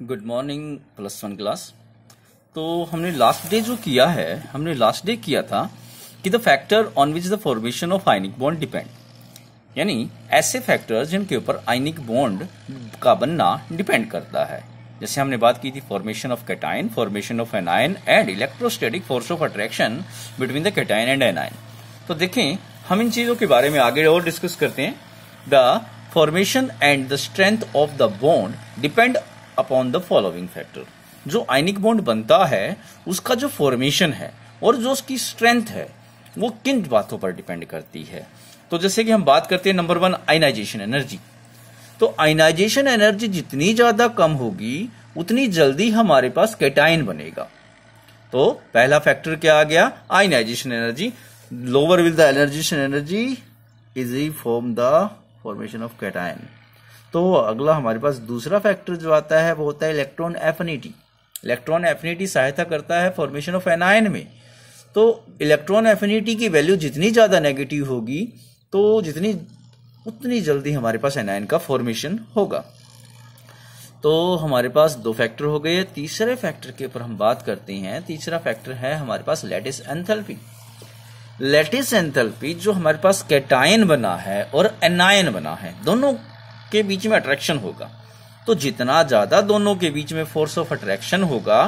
Good morning +1 class. तो हमने last day किया था कि the factor on which the formation of ionic bond depend, यानी ऐसे फैक्टर्स जिनके ऊपर आयनिक बॉन्ड का बनना डिपेंड करता है। जैसे हमने बात की थी formation of cation, formation of anion and electrostatic force of attraction between the cation and anion. तो देखें, हम इन चीजों के बारे में आगे और डिस्कस करते हैं। The formation and the strength of the bond depend upon the following factor. जो आयनिक बॉन्ड बनता है उसका जो फॉर्मेशन है और जो उसकी स्ट्रेंथ है वो किन बातों पर डिपेंड करती है। तो जैसे कि हम बात करते हैं नंबर 1 आयनाइजेशन एनर्जी। तो आयनाइजेशन एनर्जी जितनी ज्यादा कम होगी उतनी जल्दी हमारे पास कैटायन बनेगा। तो पहला फैक्टर क्या आ गया, ionisation energy. Lower will the ionisation energy easy from the formation of cation. तो अगला हमारे पास दूसरा फैक्टर जो आता है वो होता है इलेक्ट्रॉन एफिनिटी। इलेक्ट्रॉन एफिनिटी सहायता करता है फॉर्मेशन ऑफ एनायन में। तो इलेक्ट्रॉन एफिनिटी की वैल्यू जितनी ज्यादा नेगेटिव होगी तो उतनी जल्दी हमारे पास एनायन का फॉर्मेशन होगा। तो हमारे पास दो फैक्टर हो गए। तीसरे फैक्टर के ऊपर हम बात करते हैं। तीसरा फैक्टर है हमारे pass lattice enthalpy. Lattice enthalpy जो हमारे पास कैटायन बना है और एनायन बना है, दोनों के बीच में अट्रैक्शन होगा। तो जितना ज्यादा दोनों के बीच में फोर्स ऑफ अट्रैक्शन होगा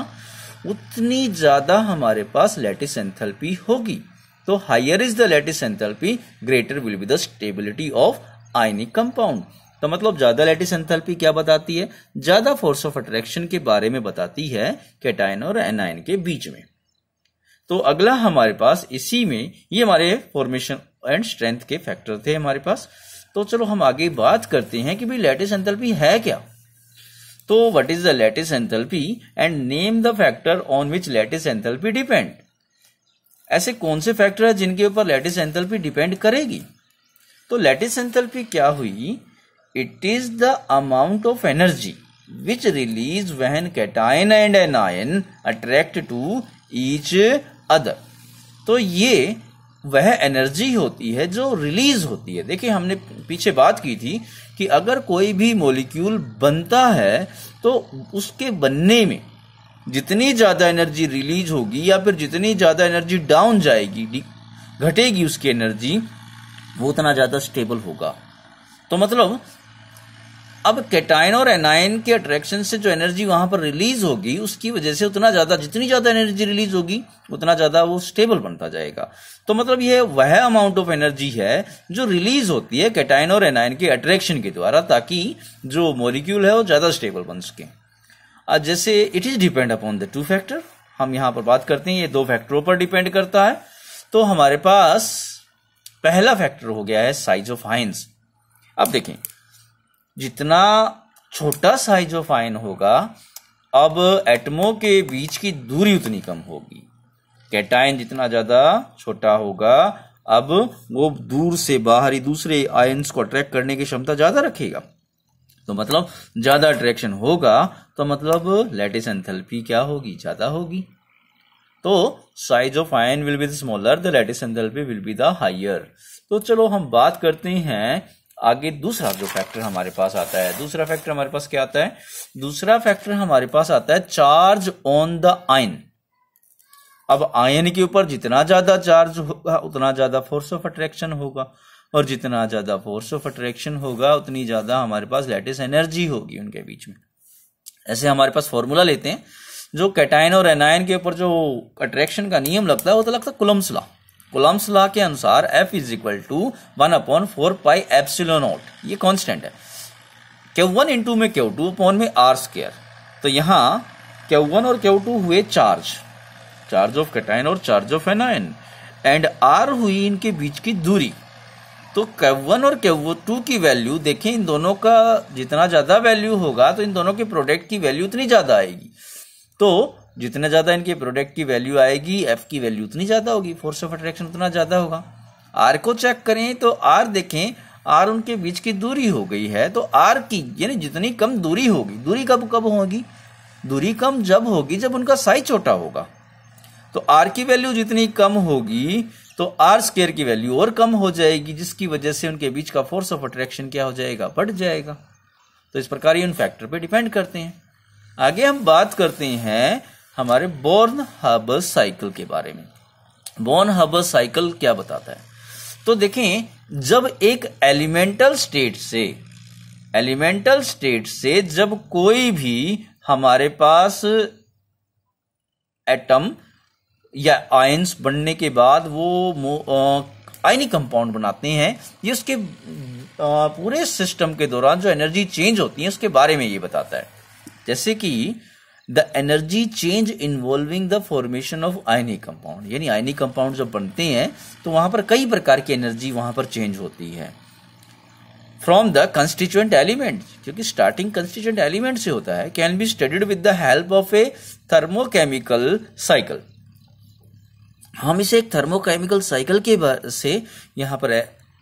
उतनी ज्यादा हमारे पास लैटिस एंथैल्पी होगी। तो higher is the lattice enthalpy greater will be the stability of ionic compound. तो मतलब ज्यादा लैटिस एंथैल्पी क्या बताती है, ज्यादा फोर्स ऑफ अट्रैक्शन के बारे में बताती है कैटायन और एनायन के बीच में। तो अगला हमारे पास इसी में ये हमारे फॉर्मेशन एंड स्ट्रेंथ के फैक्टर थे हमारे पास। तो चलो हम आगे बात करते हैं कि भाई लैटिस एंथैल्पी है क्या। तो what is the lattice enthalpy and name the factor on which lattice enthalpy depend. ऐसे कौन से फैक्टर है जिनके ऊपर लैटिस एंथैल्पी डिपेंड करेगी। तो लैटिस एंथैल्पी क्या हुई, it is the amount of energy which release when cation and anion attract to each other. तो ये वह एनर्जी होती है जो रिलीज होती है। देखिए, हमने पीछे बात की थी कि अगर कोई भी मॉलिक्यूल बनता है तो उसके बनने में जितनी ज्यादा एनर्जी रिलीज होगी या फिर जितनी ज्यादा एनर्जी डाउन जाएगी, घटेगी उसकी एनर्जी, वो उतना ज्यादा स्टेबल होगा। तो मतलब अब कैटायन और एनायन के अट्रैक्शन से जो एनर्जी वहां पर रिलीज होगी उसकी वजह से जितनी ज्यादा एनर्जी रिलीज होगी उतना ज्यादा वो स्टेबल बनता जाएगा। तो मतलब ये वह अमाउंट ऑफ एनर्जी है जो रिलीज होती है कैटायन और एनायन के अट्रैक्शन के द्वारा, ताकि जो मॉलिक्यूल है वो ज्यादा स्टेबल बन सके। आज जैसे it is depend upon the 2 factor, हम यहां पर बात करते हैं ये 2 फैक्टरों पर डिपेंड करता है। तो हमारे पास पहला फैक्टर हो गया है साइज ऑफ आयंस। अब देखें, जितना छोटा साइज ऑफ आयन होगा अब एटमों के बीच की दूरी उतनी कम होगी। कैटायन जितना ज्यादा छोटा होगा अब वो दूर से बाहरी दूसरे आयन्स को अट्रैक्ट करने की क्षमता ज्यादा रखेगा। तो मतलब ज्यादा अट्रैक्शन होगा तो मतलब लैटिस एंथैल्पी क्या होगी, ज्यादा होगी। तो size of ion will be the smaller, the lattice enthalpy will be the higher. तो चलो हम बात करते हैं आगे दूसरा जो फैक्टर हमारे पास आता है। दूसरा फैक्टर हमारे पास क्या आता है, दूसरा फैक्टर हमारे पास आता है चार्ज ऑन द आयन। अब आयन के ऊपर जितना ज्यादा चार्ज होगा उतना ज्यादा फोर्स ऑफ अट्रैक्शन होगा, और जितना ज्यादा फोर्स ऑफ अट्रैक्शन होगा उतनी ज्यादा हमारे पास लैटिस एनर्जी होगी उनके बीच में। ऐसे हमारे पास फॉर्मूला लेते हैं, जो कैटायन और एनायन के ऊपर जो अट्रैक्शन का नियम लगता है वो तो लगता है कूलम्ब्स लॉ। कूलम्ब्स लॉ के अनुसार F is equal to 1/4 pi epsilon naught, ये कांस्टेंट है। Q1 इंटू में Q2 अपॉन में R²। तो यहां Q1 और Q2 हुए चार्ज ऑफ कैटायन और charge of anion, and R हुई इनके बीच की दूरी। तो Q1 और Q2 की वैल्यू देखें, इन दोनों का जितना ज्यादा वैल्यू होगा तो इन दोनों के प्रोडक्ट की वैल्यू उतनी ज्यादा आएगी। तो जितने ज्यादा इनके प्रोडक्ट की वैल्यू आएगी F की वैल्यू उतनी ज्यादा होगी, फोर्स ऑफ अट्रैक्शन उतना ज्यादा होगा। R को चेक करें तो R देखें, R उनके बीच की दूरी हो गई है। तो R की यानी जितनी कम दूरी होगी, दूरी कब होगी, दूरी कम जब होगी जब उनका साइज छोटा होगा। तो R की वैल्यू जितनी कम होगी तो R² की वैल्यू और कम हो जाएगी, जिसकी वजह से उनके बीच का फोर्स ऑफ अट्रैक्शन क्या हो जाएगा, बढ़ जाएगा। तो इस प्रकार ये उन फैक्टर पे डिपेंड करते हैं। आगे हम बात करते हैं हमारे बोर्न-हार्बर साइकिल के बारे में। बोर्न-हार्बर साइकिल क्या बताता है? तो देखें, जब एक एलिमेंटल स्टेट से जब कोई भी हमारे पास एटम या आयंस बनने के बाद वो आयनिक कंपाउंड बनाते हैं, ये उसके पूरे सिस्टम के दौरान जो एनर्जी चेंज होती है उसके बारे में ये बताता है। जैसे कि the energy change involving the formation of ionic compound, यानी आयनिक कंपाउंड जब बनते हैं तो वहां पर कई प्रकार की एनर्जी वहां पर चेंज होती है फ्रॉम द कंस्टिट्यूएंट एलिमेंट, क्योंकि स्टार्टिंग कंस्टिट्यूएंट एलिमेंट से होता है। Can be studied with the help of A thermochemical cycle. हम इसे एक थर्मोकेमिकल साइकिल के से यहां पर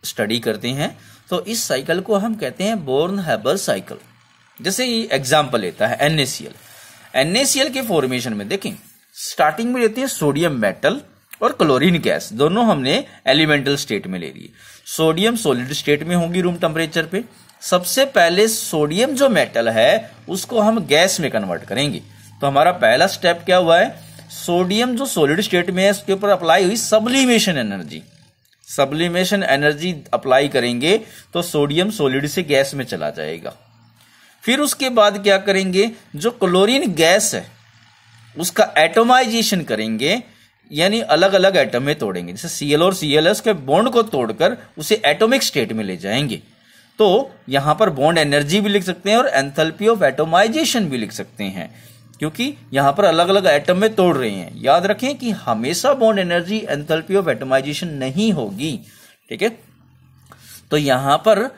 स्टडी करते हैं, तो इस साइकिल को हम कहते हैं बोर्न-हार्बर साइकिल। जैसे ये एग्जांपल लेता है NaCl। NaCl के फॉर्मेशन में देखें, स्टार्टिंग में लेते हैं सोडियम मेटल और क्लोरीन गैस, दोनों हमने एलिमेंटल स्टेट में ले ली। सोडियम सॉलिड स्टेट में होगी रूम टेम्परेचर पे। सबसे पहले सोडियम जो मेटल है उसको हम गैस में कन्वर्ट करेंगे। तो हमारा पहला स्टेप क्या हुआ है? सोडियम जो सॉलिड स्टेट में है उसके ऊपर अप्लाई हुई sublimation energy. Sublimation energy apply करेंगे तो सोडियम सॉलिड से गैस में चला जाएगा। फिर उसके बाद क्या करेंगे? जो क्लोरीन गैस है उसका एटोमाइजेशन करेंगे, यानी अलग अलग एटम में तोड़ेंगे। जैसे Cl और Cl है, उसके बॉन्ड को तोड़कर उसे एटॉमिक स्टेट में ले जाएंगे। तो यहां पर बॉन्ड एनर्जी भी लिख सकते हैं और एंथैल्पी ऑफ एटोमाइजेशन भी लिख सकते हैं, क्योंकि यहां पर अलग अलग एटम में तोड़ रहे हैं। याद रखें कि हमेशा bond energy enthalpy of atomization नहीं होगी, ठीक है। तो यहां पर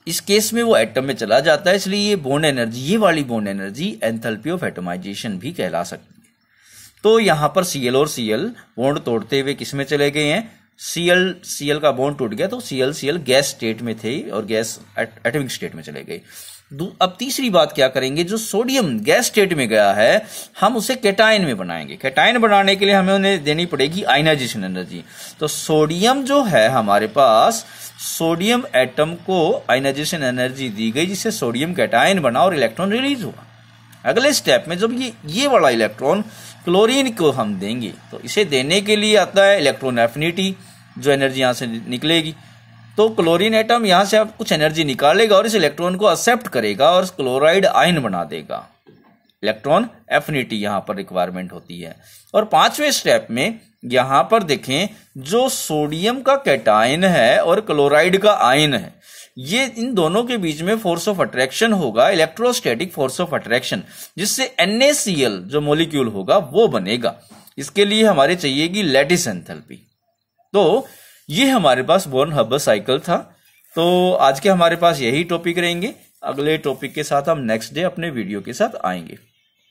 इस केस में वो एटम में चला जाता है, इसलिए ये बॉन्ड एनर्जी, ये वाली bond energy enthalpy of atomization भी कहला सकती है। तो यहां पर Cl और Cl बॉन्ड तोड़ते हुए किस में चले गए हैं? Cl का बॉन्ड टूट गया तो Cl गैस स्टेट में थे और गैस एटॉमिक स्टेट में चले गए। अब तीसरी बात क्या करेंगे? जो सोडियम गैस स्टेट में गया है हम उसे कैटायन में बनाएंगे। कैटायन बनाने के लिए हमें उन्हें देनी पड़ेगी आयनाइजेशन एनर्जी। तो सोडियम जो है हमारे पास, सोडियम एटम को आयनाइजेशन एनर्जी दी गई जिससे सोडियम कैटायन बना और इलेक्ट्रॉन रिलीज हुआ। अगले स्टेप में जब ये वाला इलेक्ट्रॉन क्लोरीन को हम देंगे तो इसे देने के लिए आता है इलेक्ट्रॉन एफिनिटी, जो एनर्जी यहां से निकलेगी। तो क्लोरीन एटम यहां से अब कुछ एनर्जी निकालेगा और इस इलेक्ट्रॉन को एक्सेप्ट करेगा और क्लोराइड आयन बना देगा। इलेक्ट्रॉन एफिनिटी यहां पर रिक्वायरमेंट होती है। और पांचवें स्टेप में यहां पर देखें, जो सोडियम का कैटायन है और क्लोराइड का आयन है, ये इन दोनों के बीच में फोर्स ऑफ अट्रैक्शन होगा, इलेक्ट्रोस्टैटिक फोर्स ऑफ अट्रैक्शन, जिससे NaCl जो मॉलिक्यूल होगा वो बनेगा। इसके लिए हमारे चाहिएगी लैटिस एंथैल्पी। तो ये हमारे पास बोर्न-हार्बर साइकिल था। तो आज के हमारे पास यही टॉपिक रहेंगे। अगले टॉपिक के साथ हम नेक्स्ट डे अपने वीडियो के साथ आएंगे।